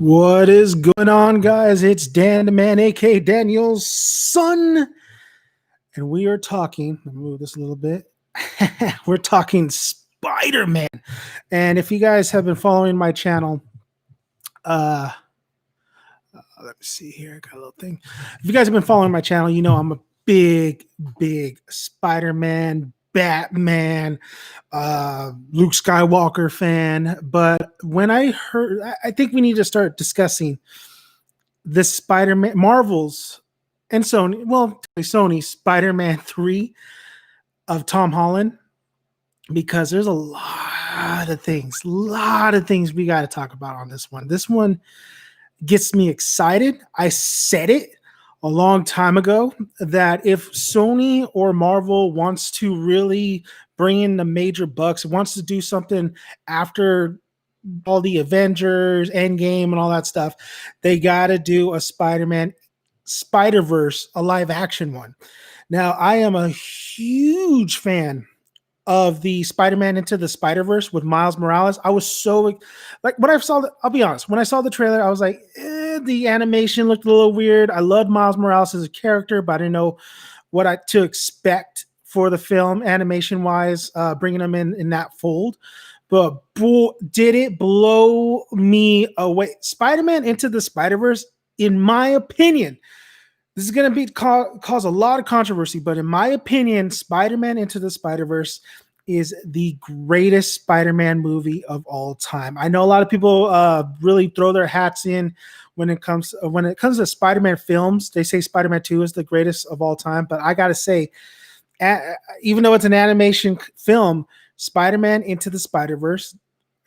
What is going on, guys? It's Dan the Man, aka Daniel's son, and we are talking. Let me move this a little bit. We're talking Spider-Man, and if you guys have been following my channel, uh, let me see here. I got a little thing. If you guys have been following my channel, you know I'm a big Spider-Man, Batman, Luke Skywalker fan. But when I heard, I think we need to start discussing this Spider-Man, Marvel's and Sony, well, Sony Spider-Man 3 of Tom Holland, because there's a lot of things we got to talk about on this one. This one gets me excited. I said it a long time ago that if Sony or Marvel wants to really bring in the major bucks, wants to do something after all the Avengers, Endgame, and all that stuff, they got to do a Spider-Man Spider-Verse, a live action one. Now, I am a huge fan of the Spider-Man Into the Spider-Verse with Miles Morales. I was so like when I saw the, I'll be honest, when I saw the trailer, I was like, the animation looked a little weird. I loved Miles Morales as a character, but I didn't know what to expect for the film animation wise, bringing him in that fold. But did it blow me away? Spider-Man Into the Spider-Verse, in my opinion, this is going to cause a lot of controversy, but in my opinion, Spider-Man Into the Spider-Verse is the greatest Spider-Man movie of all time. I know a lot of people really throw their hats in when it comes to Spider-Man films. They say Spider-Man 2 is the greatest of all time, but I got to say, even though it's an animation film, Spider-Man Into the Spider-Verse,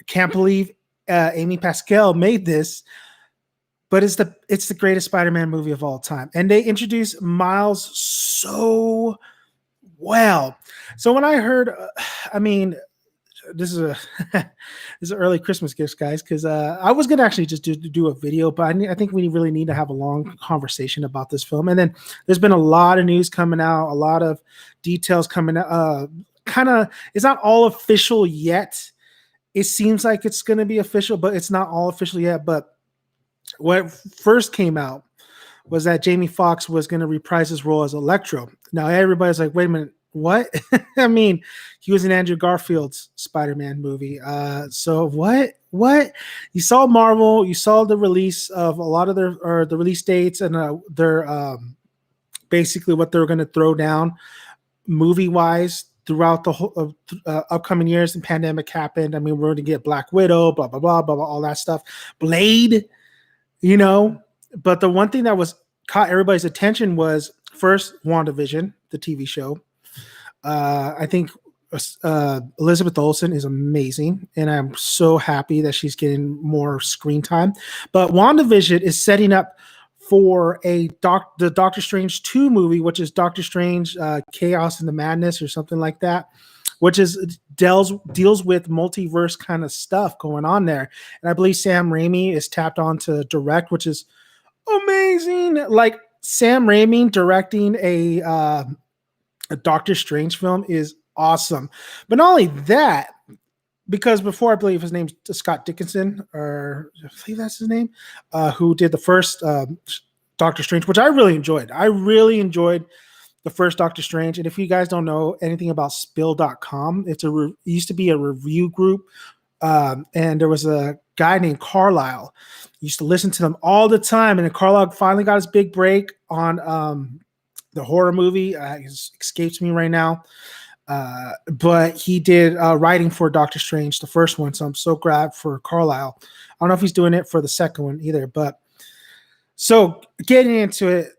I can't believe Amy Pascal made this. But it's the greatest Spider-Man movie of all time. And they introduced Miles so well. So when I heard, this is this is early Christmas gifts, guys, because I was going to actually just do a video, but I think we really need to have a long conversation about this film. And then there's been a lot of news coming out, a lot of details coming out. It's not all official yet. It seems like it's going to be official, but it's not all official yet. But what first came out was that Jamie Foxx was going to reprise his role as Electro. Now everybody's like, wait a minute, what? I mean, he was in Andrew Garfield's Spider-Man movie. So what? You saw Marvel, you saw the release of a lot of the release dates and their basically what they're going to throw down movie-wise throughout the whole upcoming years. And pandemic happened. I mean, we're going to get Black Widow, blah, blah, blah, blah, blah, all that stuff. Blade. But the one thing that caught everybody's attention was first WandaVision, the TV show. I think Elizabeth Olsen is amazing, and I'm so happy that she's getting more screen time. But WandaVision is setting up for the Doctor Strange 2 movie, which is Doctor Strange Chaos and the Madness or something like that, which deals with multiverse kind of stuff going on there. And I believe Sam Raimi is tapped on to direct, which is amazing. Like Sam Raimi directing a Doctor Strange film is awesome. But not only that, because before, I believe his name's Scott Dickinson, or I believe that's his name, who did the first Doctor Strange, which I really enjoyed. I really enjoyed the first Doctor Strange. And if you guys don't know anything about spill.com, it used to be a review group. And there was a guy named Carlisle. Used to listen to them all the time. And then Carlisle finally got his big break on the horror movie. It escapes me right now. But he did writing for Doctor Strange, the first one. So I'm so glad for Carlisle. I don't know if he's doing it for the second one either. But so getting into it,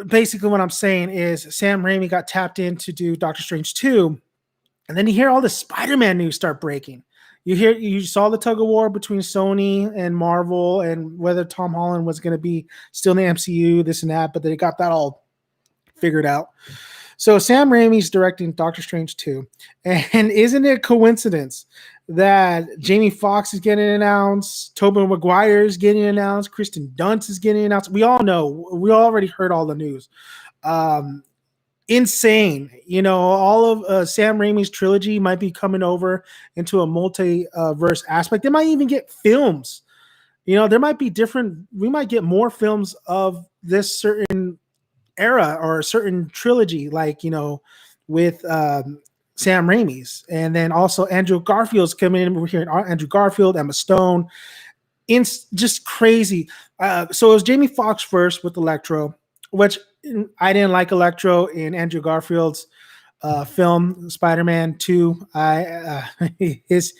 basically what I'm saying is Sam Raimi got tapped in to do Doctor Strange 2, and then you hear all the Spider-Man news start breaking. You saw the tug of war between Sony and Marvel and whether Tom Holland was going to be still in the MCU, this and that, but they got that all figured out. So Sam Raimi's directing Doctor Strange 2, and isn't it a coincidence that Jamie Foxx is getting announced, Tobey Maguire is getting announced, Kristen Dunst is getting announced? We all know. We already heard all the news. Insane. All of Sam Raimi's trilogy might be coming over into a multiverse aspect. They might even get films there might be different. We might get more films of this certain era or a certain trilogy, like with Sam Raimi's, and then also Andrew Garfield's coming in. We're hearing Andrew Garfield, Emma Stone, just crazy. So it was Jamie Foxx first with Electro, which I didn't like Electro in Andrew Garfield's film Spider-Man 2. His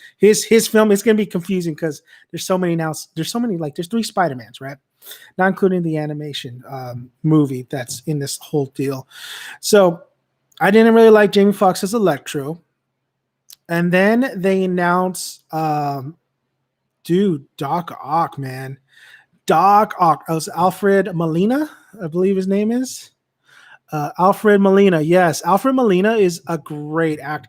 film is going to be confusing because there's so many now. There's so many, like there's 3 Spider-Mans, right? Not including the animation movie that's in this whole deal. So I didn't really like Jamie Foxx as Electro. And then they announced, Doc Ock, man. Doc Ock. It was Alfred Molina, I believe his name is. Alfred Molina. Yes, Alfred Molina is a great actor.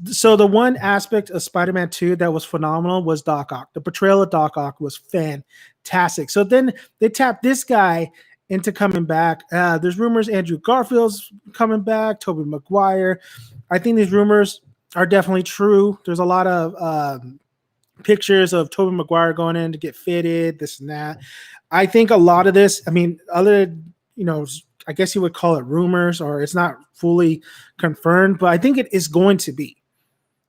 So the one aspect of Spider-Man 2 that was phenomenal was Doc Ock. The portrayal of Doc Ock was fantastic. So then they tapped this guy into coming back. There's rumors Andrew Garfield's coming back, Tobey Maguire. I think these rumors are definitely true. There's a lot of pictures of Tobey Maguire going in to get fitted, this and that. I think a lot of this, I mean, I guess you would call it rumors, or it's not fully confirmed, but I think it is going to be.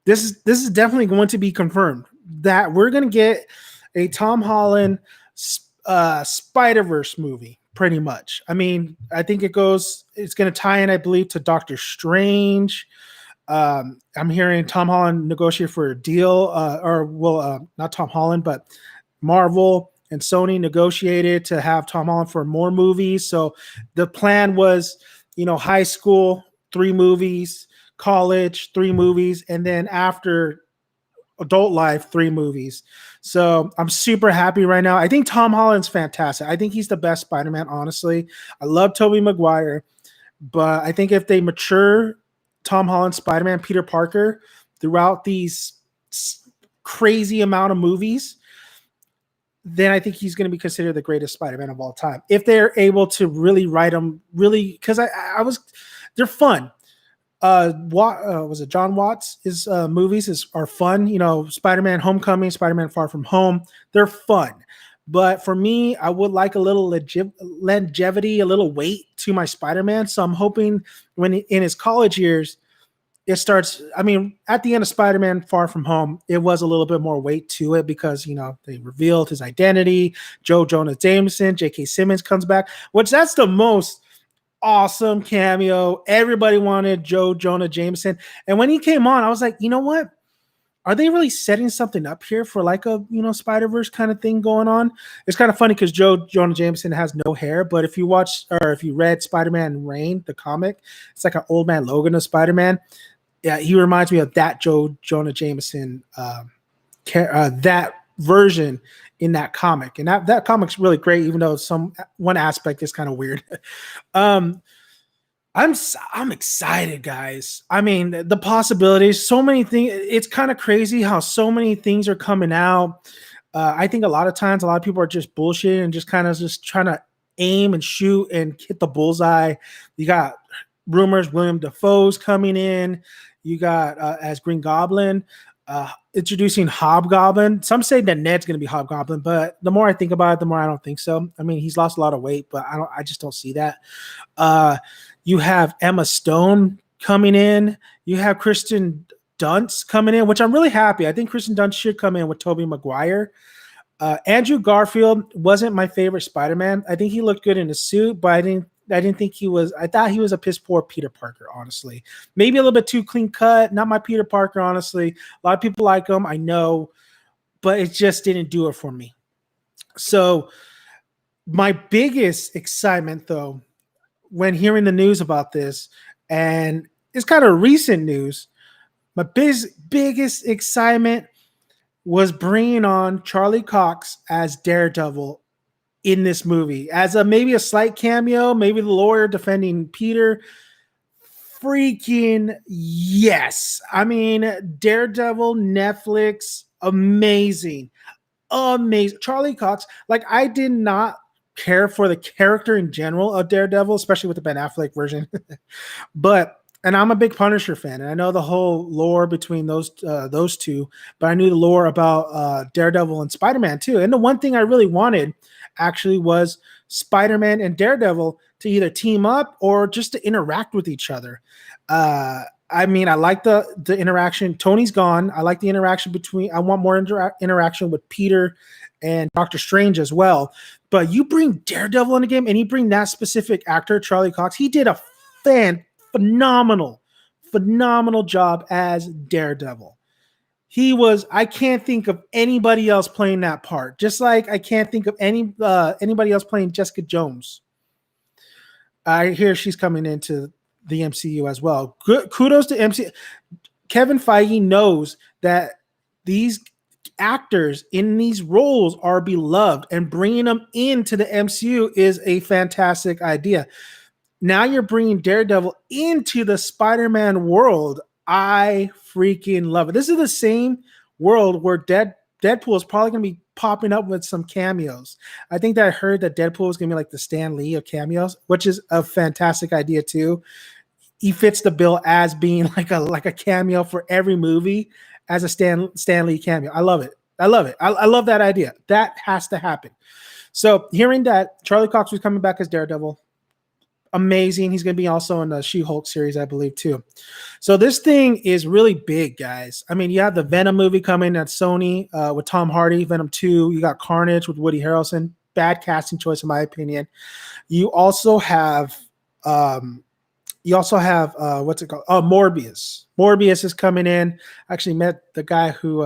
This is definitely going to be confirmed that we're going to get a Tom Holland Spider-Verse movie, pretty much. I mean, I think it's going to tie in, I believe, to Doctor Strange. I'm hearing Tom Holland negotiate for a deal, not Tom Holland, but Marvel and Sony negotiated to have Tom Holland for more movies. So the plan was, high school, 3 movies, college, 3 movies, and then after adult life, 3 movies. So I'm super happy right now. I think Tom Holland's fantastic. I think he's the best Spider-Man, honestly. I love Tobey Maguire, but I think if they mature Tom Holland Spider-Man, Peter Parker, throughout these crazy amount of movies, then I think he's going to be considered the greatest Spider-Man of all time. If they're able to really write them, because they're fun. Was it John Watts? His movies are fun. Spider-Man Homecoming, Spider-Man Far From Home, they're fun. But for me, I would like a little longevity, a little weight to my Spider-Man. So I'm hoping when in his college years, it starts. I mean, at the end of Spider-Man Far From Home, it was a little bit more weight to it because, they revealed his identity. Joe Jonah Jameson, J.K. Simmons comes back, which that's the most awesome cameo. Everybody wanted Joe Jonah Jameson. And when he came on, I was like, you know what? Are they really setting something up here for like a, Spider-Verse kind of thing going on? It's kind of funny because Joe Jonah Jameson has no hair, but if you read Spider-Man Reign, the comic, it's like an old man Logan of Spider-Man. Yeah, he reminds me of that Joe Jonah Jameson, that version in that comic. And that comic's really great, even though one aspect is kind of weird. I'm excited, guys. I mean, the possibilities, so many things. It's kind of crazy how so many things are coming out. I think a lot of times, a lot of people are just bullshitting and just kind of just trying to aim and shoot and hit the bullseye. You got rumors William Dafoe's coming in. You got as Green Goblin, introducing Hobgoblin. Some say that Ned's going to be Hobgoblin, but the more I think about it, the more I don't think so. I mean, he's lost a lot of weight, but I just don't see that. You have Emma Stone coming in. You have Kristen Dunst coming in, which I'm really happy. I think Kristen Dunst should come in with Tobey Maguire. Andrew Garfield wasn't my favorite Spider-Man. I think he looked good in a suit, but I didn't think he was. I thought he was a piss poor Peter Parker, honestly. Maybe a little bit too clean cut. Not my Peter Parker, honestly. A lot of people like him, I know, but it just didn't do it for me. So my biggest excitement, though, when hearing the news about this, and it's kind of recent news, my biggest excitement was bringing on Charlie Cox as Daredevil in this movie as maybe a slight cameo, maybe the lawyer defending Peter. Freaking yes. I mean, Daredevil, Netflix, amazing. Charlie Cox, like I did not care for the character in general of Daredevil, especially with the Ben Affleck version. But And I'm a big Punisher fan, and I know the whole lore between those two, but I knew the lore about Daredevil and Spider-Man too. And the one thing I really wanted actually was Spider-Man and Daredevil to either team up or just to interact with each other. I mean, I like the interaction. Tony's gone. I like the interaction between. I want more interaction with Peter and Doctor Strange as well. But you bring Daredevil in the game, and you bring that specific actor, Charlie Cox. He did a phenomenal, phenomenal job as Daredevil. He was. I can't think of anybody else playing that part. Just like I can't think of anybody else playing Jessica Jones. I hear she's coming into the MCU as well. Kudos to MCU. Kevin Feige knows that these actors in these roles are beloved, and bringing them into the MCU is a fantastic idea. Now you're bringing Daredevil into the Spider-Man world. I freaking love it. This is the same world where Deadpool is probably going to be popping up with some cameos. I think that I heard that Deadpool is going to be like the Stan Lee of cameos, which is a fantastic idea too. He fits the bill as being like a cameo for every movie as a Stan Lee cameo. I love it. I love it. I love that idea. That has to happen. So hearing that Charlie Cox was coming back as Daredevil, amazing. He's going to be also in the She-Hulk series, I believe, too. So this thing is really big, guys. I mean, you have the Venom movie coming at Sony with Tom Hardy, Venom 2. You got Carnage with Woody Harrelson. Bad casting choice, in my opinion. You also have what's it called? Oh, Morbius. Morbius is coming in. I actually met the guy who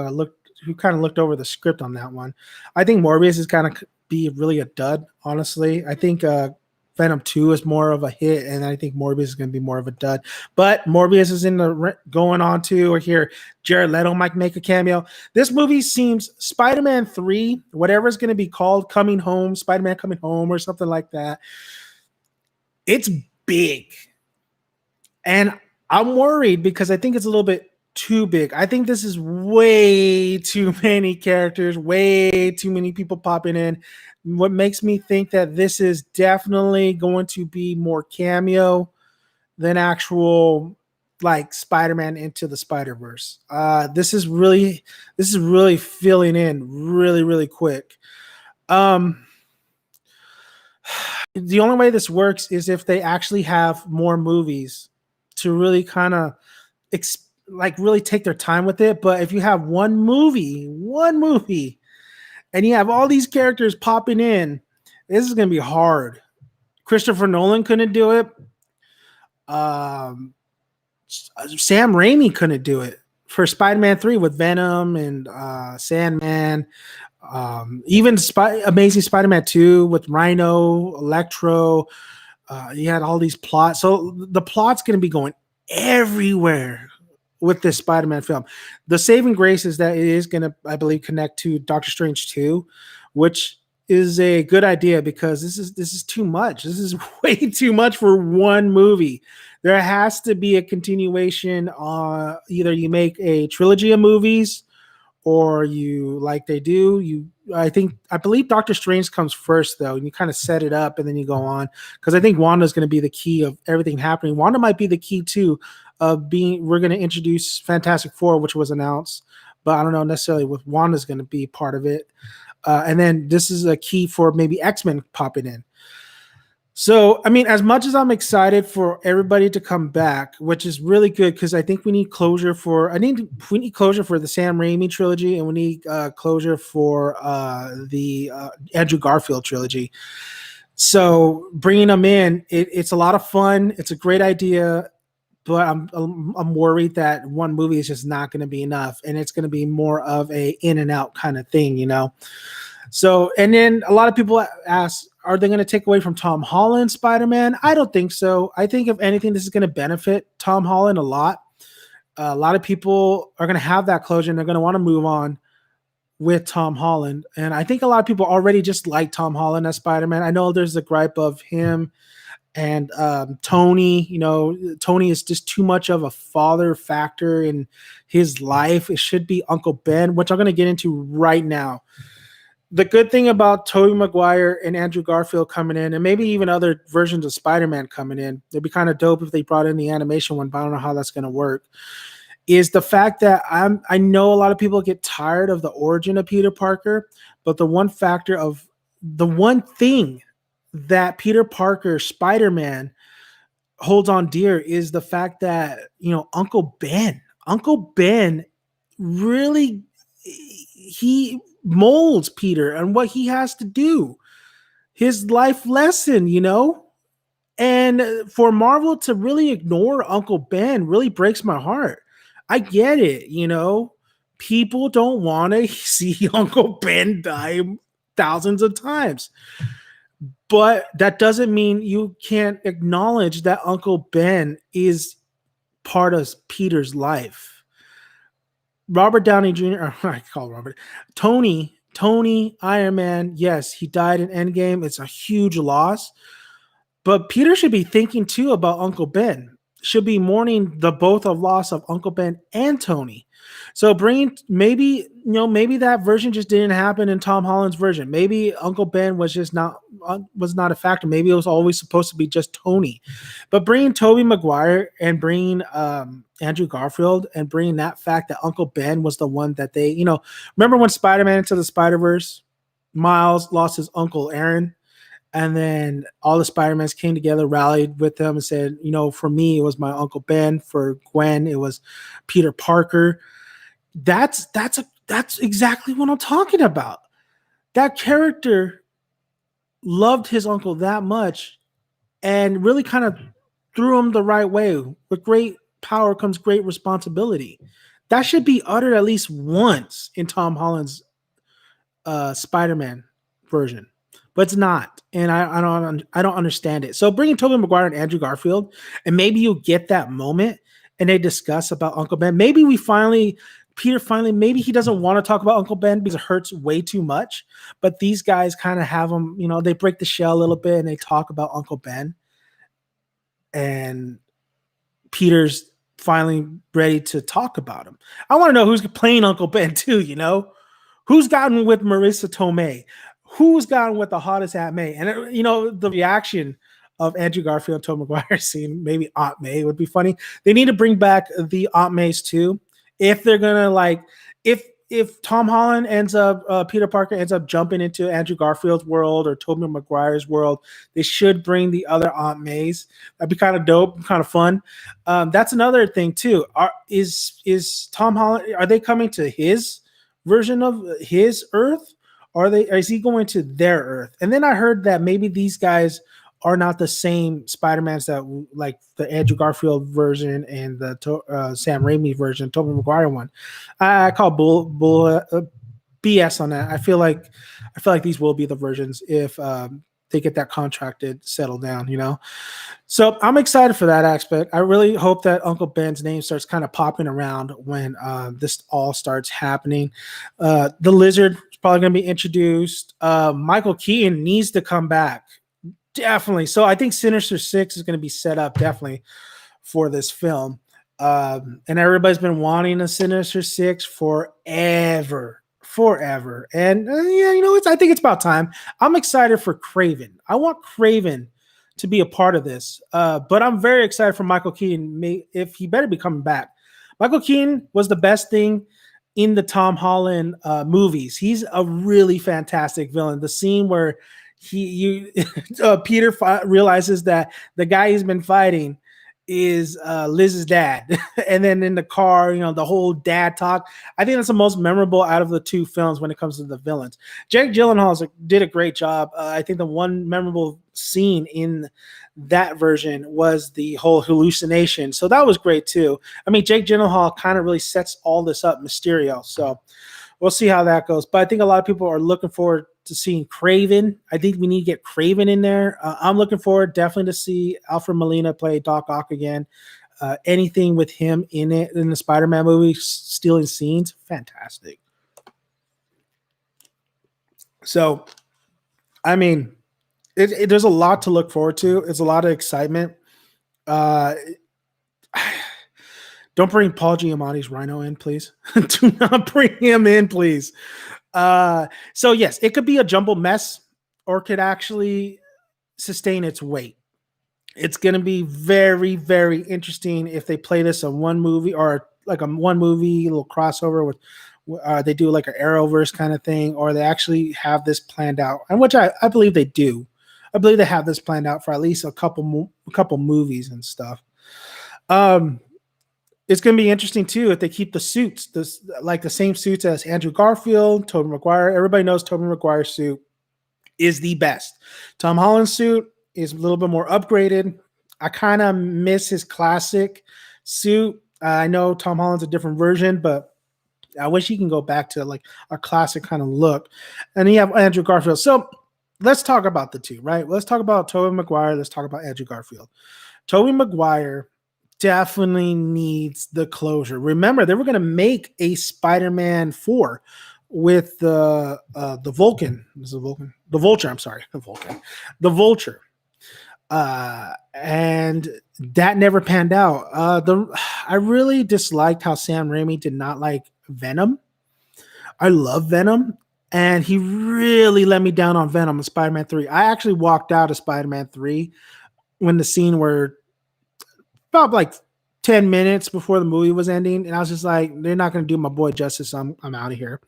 kind of looked over the script on that one. I think Morbius is kind of be really a dud, honestly. I think Venom 2 is more of a hit, and I think Morbius is going to be more of a dud. But Morbius is going on to, or here, Jared Leto might make a cameo. This movie seems Spider-Man 3, whatever it's going to be called, Coming Home, Spider-Man Coming Home, or something like that. It's big. And I'm worried because I think it's a little bit too big. I think this is way too many characters, way too many people popping in. What makes me think that this is definitely going to be more cameo than actual like Spider-Man Into the Spider-Verse. This is really filling in really, really quick. The only way this works is if they actually have more movies to really kind of really take their time with it. But if you have one movie, and you have all these characters popping in, this is going to be hard. Christopher Nolan couldn't do it. Sam Raimi couldn't do it for Spider-Man 3 with Venom and Sandman. Even Amazing Spider-Man 2 with Rhino, Electro. You had all these plots. So the plot's going to be going everywhere with this Spider-Man film. The saving grace is that it is going to, I believe, connect to Doctor Strange 2, which is a good idea because this is too much. This is way too much for one movie. There has to be a continuation. Either you make a trilogy of movies, or you like they do. I believe Doctor Strange comes first though, and you kind of set it up and then you go on, because I think Wanda's going to be the key of everything happening. Wanda might be the key too of we're going to introduce Fantastic Four, which was announced, but I don't know necessarily what Wanda's going to be part of it. And then this is a key for maybe X-Men popping in. So, I mean, as much as I'm excited for everybody to come back, which is really good, because I think we need closure for the Sam Raimi trilogy, and we need closure for the Andrew Garfield trilogy. So, bringing them in, it's a lot of fun. It's a great idea, but I'm worried that one movie is just not going to be enough, and it's going to be more of a in and out kind of thing, you know. So, and then a lot of people ask, are they going to take away from Tom Holland's Spider-Man? I don't think so. I think if anything, this is going to benefit Tom Holland a lot. A lot of people are going to have that closure, and they're going to want to move on with Tom Holland. And I think a lot of people already just like Tom Holland as Spider-Man. I know there's the gripe of him and Tony. You know, Tony is just too much of a father factor in his life. It should be Uncle Ben, which I'm going to get into right now. the good thing about Tobey Maguire and Andrew Garfield coming in, and maybe even other versions of Spider-Man coming in, it'd be kind of dope if they brought in the animation one, but I don't know how that's going to work, is the fact that I know a lot of people get tired of the origin of Peter Parker, but the one thing that Peter Parker, Spider-Man, holds on dear is the fact that, Uncle Ben really, he molds Peter and what he has to do, his life lesson, and for Marvel to really ignore Uncle Ben really breaks my heart. I get it, people don't want to see Uncle Ben die thousands of times, but that doesn't mean you can't acknowledge that Uncle Ben is part of Peter's life. Robert Downey Jr., I call Robert, Tony, Iron Man, yes, he died in Endgame. It's a huge loss. But Peter should be thinking too about Uncle Ben. Should be mourning the both of loss of Uncle Ben and Tony. So maybe that version just didn't happen in Tom Holland's version. Maybe Uncle Ben was just not a factor. Maybe it was always supposed to be just Tony. But bringing Tobey Maguire and bringing Andrew Garfield and bringing that fact that Uncle Ben was the one that they, remember when Spider-Man Into the Spider-Verse, Miles lost his uncle Aaron, and then all the Spider-Mans came together, rallied with them, and said, for me, it was my Uncle Ben. For Gwen, it was Peter Parker. That's exactly what I'm talking about. That character loved his uncle that much and really kind of threw him the right way. With great power comes great responsibility. That should be uttered at least once in Tom Holland's Spider-Man version. But it's not, and I don't understand it. So bringing Tobey Maguire and Andrew Garfield, and maybe you'll get that moment, and they discuss about Uncle Ben. Maybe Peter finally, maybe he doesn't want to talk about Uncle Ben because it hurts way too much. But these guys kind of have him, they break the shell a little bit and they talk about Uncle Ben, and Peter's finally ready to talk about him. I want to know who's playing Uncle Ben too. Who's gotten with Marissa Tomei. Who's gone with the hottest Aunt May? And, the reaction of Andrew Garfield and Tobey Maguire seeing maybe Aunt May would be funny. They need to bring back the Aunt Mays too. If they're going to if Tom Holland ends up, Peter Parker ends up jumping into Andrew Garfield's world or Tobey Maguire's world, they should bring the other Aunt Mays. That'd be kind of dope, kind of fun. That's another thing too. Is Tom Holland, are they coming to his version of his Earth? Is he going to their Earth? And then I heard that maybe these guys are not the same Spider-Mans that like the Andrew Garfield version and the Sam Raimi version, Tobey Maguire one. I call BS on that. I feel like these will be the versions if they get that contracted settled down, So I'm excited for that aspect. I really hope that Uncle Ben's name starts kind of popping around when this all starts happening. The Lizard is probably going to be introduced. Michael Keaton needs to come back. Definitely. So I think Sinister Six is going to be set up definitely for this film. And everybody's been wanting a Sinister Six forever. And I think it's about time. I'm excited for Craven. I want Craven to be a part of this. But I'm very excited for Michael Keaton. If he better be coming back. Michael Keaton was the best thing in the Tom Holland movies. He's a really fantastic villain. The scene where Peter realizes that the guy he's been fighting is Liz's dad. And then in the car, the whole dad talk. I think that's the most memorable out of the two films when it comes to the villains. Jake Gyllenhaal did a great job. I think the one memorable scene in that version was the whole hallucination. So that was great too. I mean, Jake Gyllenhaal kind of really sets all this up, Mysterio. So we'll see how that goes. But I think a lot of people are looking forward to seeing Craven. I think we need to get Craven in there. I'm looking forward definitely to see Alfred Molina play Doc Ock again. Anything with him in it in the Spider-Man movie, stealing scenes, fantastic. So, I mean, there's a lot to look forward to. It's a lot of excitement. Don't bring Paul Giamatti's Rhino in, please. Do not bring him in, please. So yes, it could be a jumbled mess, or could actually sustain its weight. It's going to be very, very interesting if they play this in one movie, or like a one movie little crossover with. They do like an Arrowverse kind of thing, or they actually have this planned out, and which I believe they do. I believe they have this planned out for at least a couple movies and stuff. It's going to be interesting too if they keep the suits, this like the same suits as Andrew Garfield, Tobey Maguire. Everybody knows Tobey Maguire's suit is the best. Tom Holland's suit is a little bit more upgraded. I kind of miss his classic suit. I know Tom Holland's a different version, but I wish he can go back to like a classic kind of look. And you have Andrew Garfield. So let's talk about the two, right? Let's talk about Tobey Maguire. Let's talk about Andrew Garfield. Tobey Maguire definitely needs the closure. Remember, they were going to make a Spider-Man 4 with the Vulcan. Is it Vulcan? The Vulture. I'm sorry, the Vulcan. The Vulture. And that never panned out. I really disliked how Sam Raimi did not like Venom. I love Venom, and he really let me down on Venom in Spider-Man 3. I actually walked out of Spider-Man 3 when the scene where about like 10 minutes before the movie was ending, and I was just like, they're not going to do my boy justice. So I'm out of here.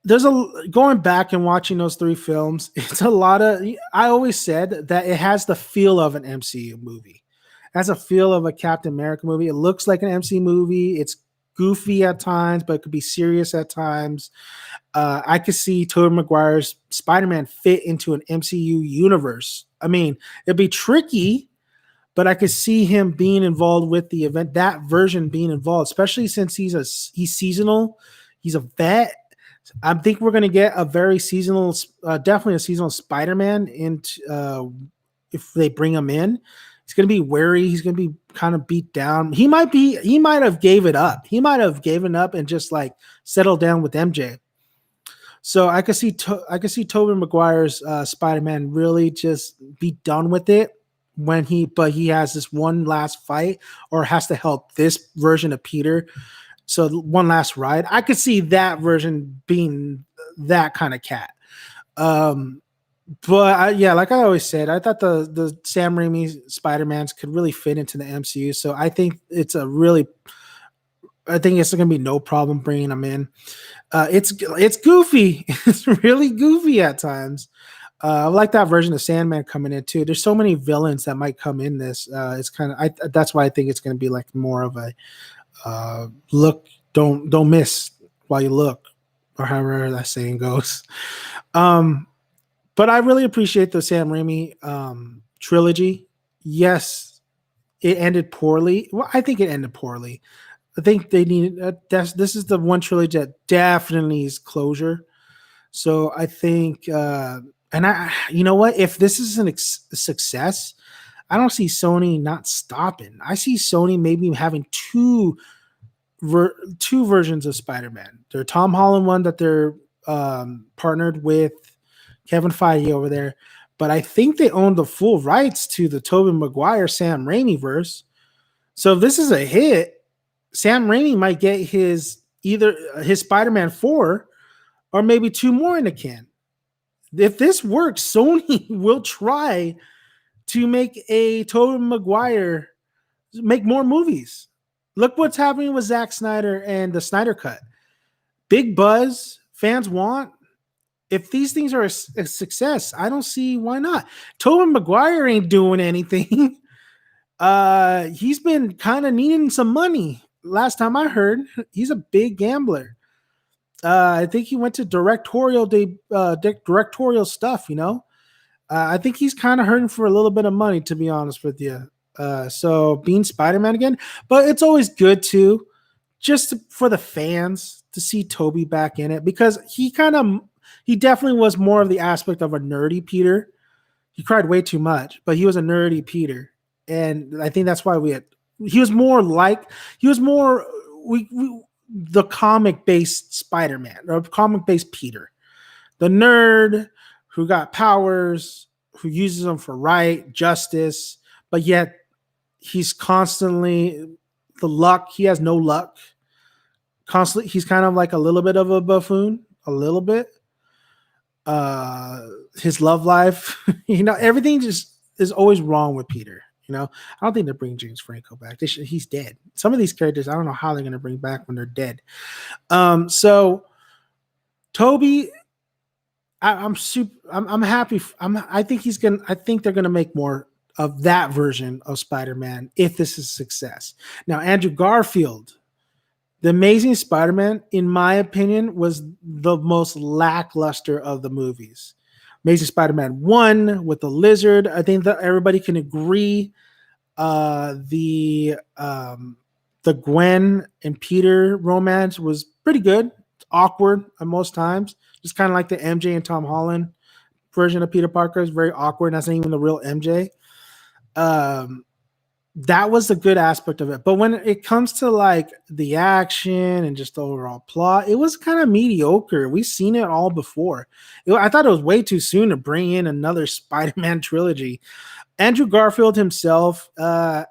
There's going back and watching those three films, it's a lot of, I always said that it has the feel of an MCU movie. It has a feel of a Captain America movie. It looks like an MCU movie. It's goofy at times, but it could be serious at times. I could see Tobey Maguire's Spider-Man fit into an MCU universe. I mean, it'd be tricky, but I could see him being involved with the event, that version being involved, especially since he's seasonal. He's a vet. I think we're going to get a very seasonal, definitely a seasonal Spider-Man if they bring him in. He's going to be wary. He's going to be kind of beat down. He might have gave it up. He might have given up and just like settled down with MJ. So I could see Tobey Maguire's Spider-Man really just be done with it but he has this one last fight, or has to help this version of Peter. So one last ride. I could see that version being that kind of cat. But like I always said, I thought the Sam Raimi Spider-Mans could really fit into the MCU. So I think it's going to be no problem bringing them in. It's goofy. It's really goofy at times. I like that version of Sandman coming in too. There's so many villains that might come in this. It's kind of, that's why I think it's going to be like more of a look, don't miss while you look, or however that saying goes. But I really appreciate the Sam Raimi trilogy. Yes, it ended poorly. Well, I think it ended poorly. I think they needed this is the one trilogy that definitely needs closure. So I think, you know what? If this is a success, I don't see Sony not stopping. I see Sony maybe having two versions of Spider-Man. Their Tom Holland one that they're partnered with Kevin Feige over there, but I think they own the full rights to the Tobey Maguire Sam Raimi verse. So if this is a hit, Sam Raimi might get either his Spider-Man 4 or maybe two more in the can. If this works, Sony will try to make a Tobey Maguire, make more movies. Look what's happening with Zack Snyder and the Snyder Cut. Big buzz, fans want. If these things are a success, I don't see why not. Tobey Maguire ain't doing anything. He's been kind of needing some money. Last time I heard, he's a big gambler. I think he went to directorial stuff, you know. I think he's kind of hurting for a little bit of money, to be honest with you. So being Spider-Man again, but it's always good too, for the fans to see Tobey back in it, because he definitely was more of the aspect of a nerdy Peter. He cried way too much, but he was a nerdy Peter, and I think that's why he was more the comic-based Spider-Man, or comic-based Peter, the nerd who got powers, who uses them for right, justice, but yet he's constantly he has no luck, constantly, he's kind of like a little bit of a buffoon, a little bit. Uh, his love life, everything just is always wrong with Peter. I don't think they're bringing James Franco back. He's dead. Some of these characters, I don't know how they're going to bring back when they're dead. So Toby, I'm super. I'm happy. I think he's gonna. I think they're gonna make more of that version of Spider-Man if this is a success. Now, Andrew Garfield, the Amazing Spider-Man, in my opinion, was the most lackluster of the movies. Amazing Spider-Man 1 with the lizard. I think that everybody can agree. The Gwen and Peter romance was pretty good. It's awkward at most times. Just kind of like the MJ and Tom Holland version of Peter Parker is very awkward. That's not even the real MJ. That was the good aspect of it. But when it comes to like the action and just the overall plot, it was kind of mediocre. We've seen it all before. I thought it was way too soon to bring in another Spider-Man trilogy. Andrew Garfield himself, I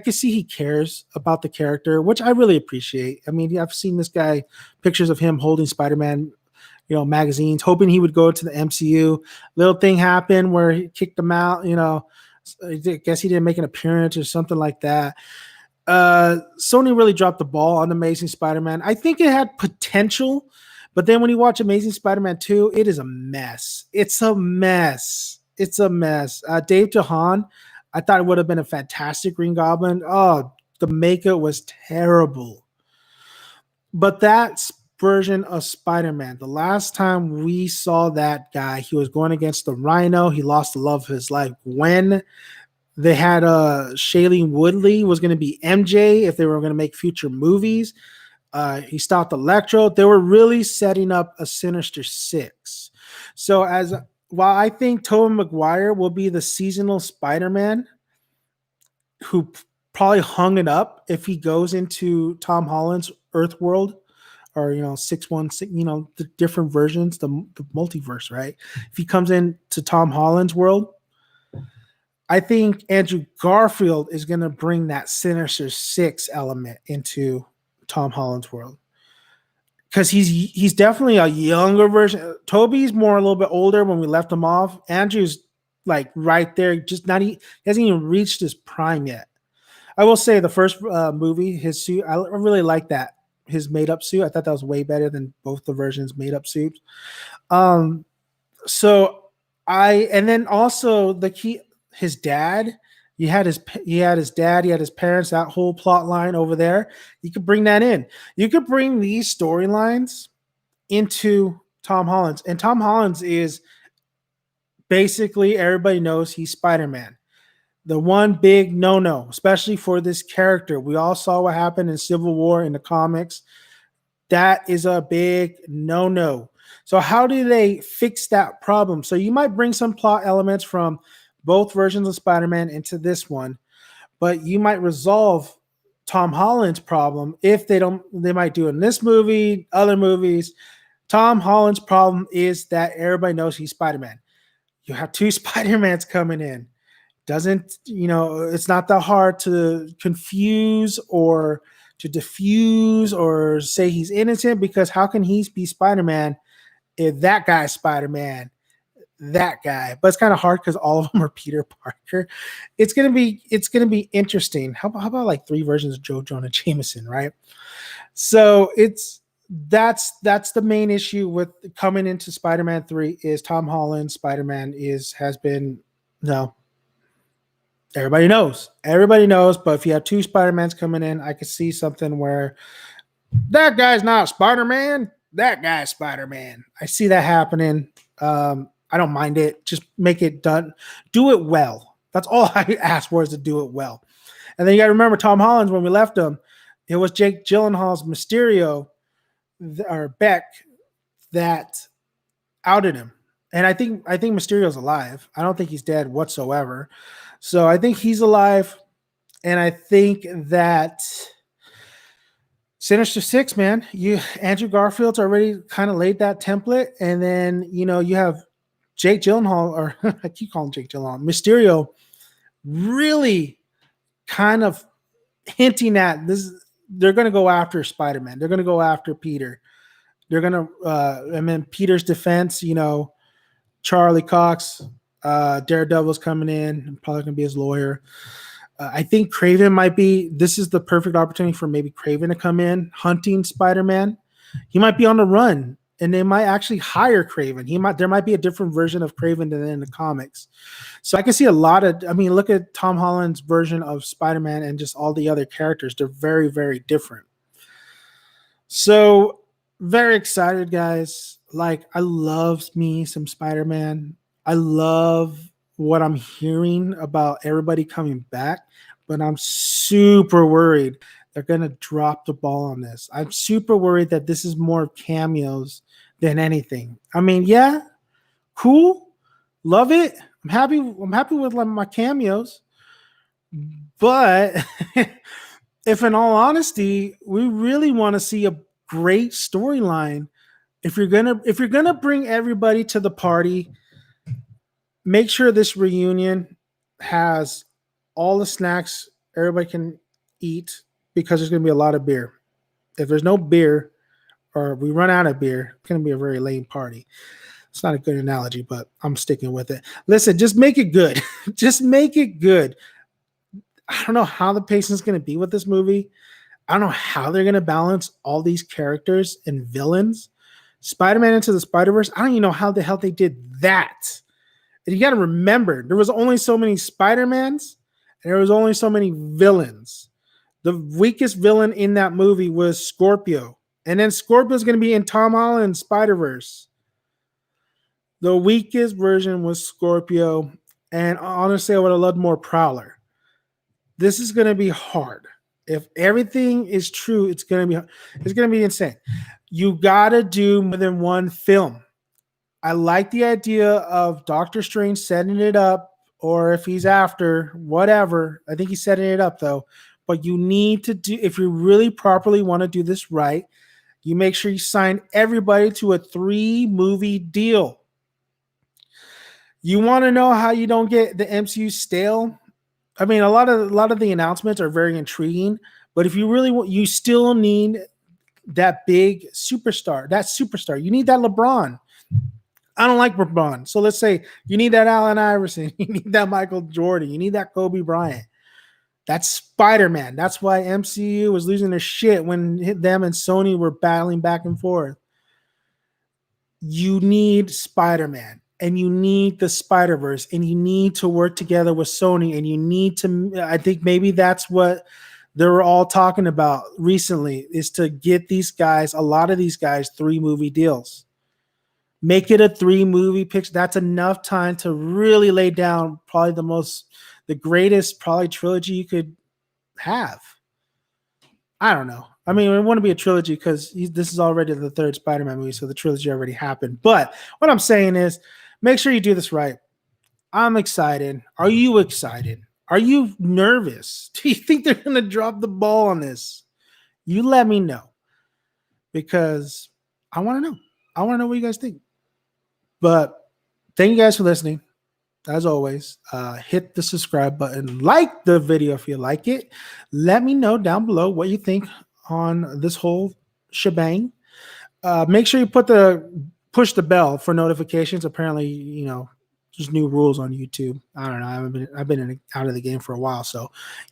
could see he cares about the character, which I really appreciate. I mean, I've seen this guy, pictures of him holding Spider-Man, magazines, hoping he would go to the MCU. Little thing happened where he kicked him out, I guess he didn't make an appearance or something like that. Sony really dropped the ball on Amazing Spider-Man. I think it had potential, but then when you watch Amazing Spider-Man 2, it is a mess. It's a mess. Dave DeHaan, I thought it would have been a fantastic Green Goblin. Oh, the makeup was terrible. But that version of Spider-Man, the last time we saw that guy, he was going against the Rhino. He lost the love of his life. When they had Shailene Woodley was going to be MJ if they were going to make future movies. He stopped Electro. They were really setting up a Sinister Six. So while I think Tobey Maguire will be the seasonal Spider-Man who probably hung it up if he goes into Tom Holland's Earth world, or 616, the different versions, the multiverse, right? If he comes into Tom Holland's world, I think Andrew Garfield is going to bring that Sinister Six element into Tom Holland's world, because he's definitely a younger version. Toby's a little bit older when we left him off. Andrew's like right there, just he hasn't even reached his prime yet. I will say the first movie, his suit, I really like that. His made up suit. I thought that was way better than both the versions made up suits. And then also his dad, he had his dad, he had his parents, that whole plot line over there. You could bring that in. You could bring these storylines into Tom Holland's, and Tom Holland's is basically, everybody knows he's Spider-Man. The one big no-no, especially for this character. We all saw what happened in Civil War in the comics. That is a big no-no. So how do they fix that problem? So you might bring some plot elements from both versions of Spider-Man into this one, but you might resolve Tom Holland's problem if they might do it in this movie, other movies. Tom Holland's problem is that everybody knows he's Spider-Man. You have two Spider-Mans coming in. It's not that hard to confuse or to diffuse or say he's innocent, because how can he be Spider-Man if that guy's Spider-Man, that guy? But it's kind of hard because all of them are Peter Parker. It's gonna be interesting. How about like 3 versions of Joe Jonah Jameson, right? So that's the main issue with coming into Spider-Man 3 is Tom Holland Spider-Man has been no. Everybody knows, but if you have 2 Spider-Mans coming in, I could see something where that guy's not Spider-Man, that guy's Spider-Man. I see that happening. I don't mind it. Just make it done. Do it well. That's all I ask for, is to do it well. And then you got to remember Tom Holland's, when we left him, it was Jake Gyllenhaal's Mysterio or Beck that outed him. And I think Mysterio's alive. I don't think he's dead whatsoever. So I think he's alive, and I think that Sinister Six, man, Andrew Garfield's already kind of laid that template, and then you have Jake Gyllenhaal, or I keep calling Jake Gyllenhaal, Mysterio, really kind of hinting at this. they're going to go after Spider-Man. They're going to go after Peter. They're going to, and then Peter's defense, Charlie Cox, Daredevil's coming in, probably going to be his lawyer. I think Craven this is the perfect opportunity for maybe Craven to come in, hunting Spider-Man. He might be on the run, and they might actually hire Craven. There might be a different version of Craven than in the comics. So I can see look at Tom Holland's version of Spider-Man and just all the other characters. They're very, very different. So very excited, guys. Like, I love me some Spider-Man. I love what I'm hearing about everybody coming back, but I'm super worried they're going to drop the ball on this. I'm super worried that this is more cameos than anything. I mean, yeah, cool. Love it. I'm happy with my cameos. But if in all honesty, we really want to see a great storyline, if you're gonna bring everybody to the party, make sure this reunion has all the snacks everybody can eat, because there's going to be a lot of beer. If there's no beer or we run out of beer, it's going to be a very lame party. It's not a good analogy, but I'm sticking with it. Listen, just make it good. Just make it good. I don't know how the pacing is going to be with this movie. I don't know how they're going to balance all these characters and villains. Spider-Man Into the Spider-Verse, I don't even know how the hell they did that. And you got to remember, there was only so many Spider-Mans and there was only so many villains. The weakest villain in that movie was Scorpio. And then Scorpio's going to be in Tom Holland's Spider-Verse. The weakest version was Scorpio. And honestly, I would have loved more Prowler. This is going to be hard. If everything is true, it's going to be insane. You got to do more than one film. I like the idea of Doctor Strange setting it up, or if he's after, whatever. I think he's setting it up, though. But you need to do, if you really properly want to do this right, you make sure you sign everybody to a 3-movie deal. You want to know how you don't get the MCU stale? I mean, a lot of the announcements are very intriguing, but if you really want, you still need that big superstar. That superstar. You need that LeBron. I don't like LeBron. So let's say you need that Allen Iverson. You need that Michael Jordan. You need that Kobe Bryant. That's Spider-Man. That's why MCU was losing their shit when them and Sony were battling back and forth. You need Spider-Man, and you need the Spider-Verse, and you need to work together with Sony, and you need to, I think maybe that's what they were all talking about recently, is to get these guys, a lot of these guys, 3-movie deals. Make it a 3-movie picture. That's enough time to really lay down probably the greatest probably trilogy you could have. I don't know. I mean, it wouldn't be a trilogy because this is already the 3rd Spider-Man movie, so the trilogy already happened. But what I'm saying is, make sure you do this right. I'm excited. Are you excited? Are you nervous? Do you think they're going to drop the ball on this? You let me know, because I want to know. I want to know what you guys think. But thank you guys for listening. As always, hit the subscribe button, like the video if you like it. Let me know down below what you think on this whole shebang. Make sure you push the bell for notifications. Apparently, there's new rules on YouTube. I don't know. I've been out of the game for a while, so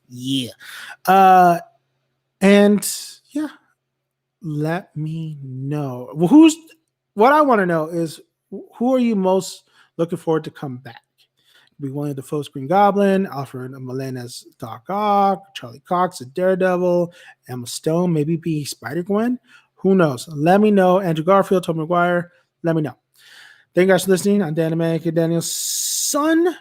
yeah. And yeah, let me know. Well, what I want to know is, who are you most looking forward to come back? Be William Dafoe's Green Goblin, Alfred Molina's Doc Ock, Charlie Cox, a Daredevil, Emma Stone, maybe be Spider-Gwen. Who knows? Let me know. Andrew Garfield, Tobey Maguire. Let me know. Thank you guys for listening. I'm Dan Daniel's son.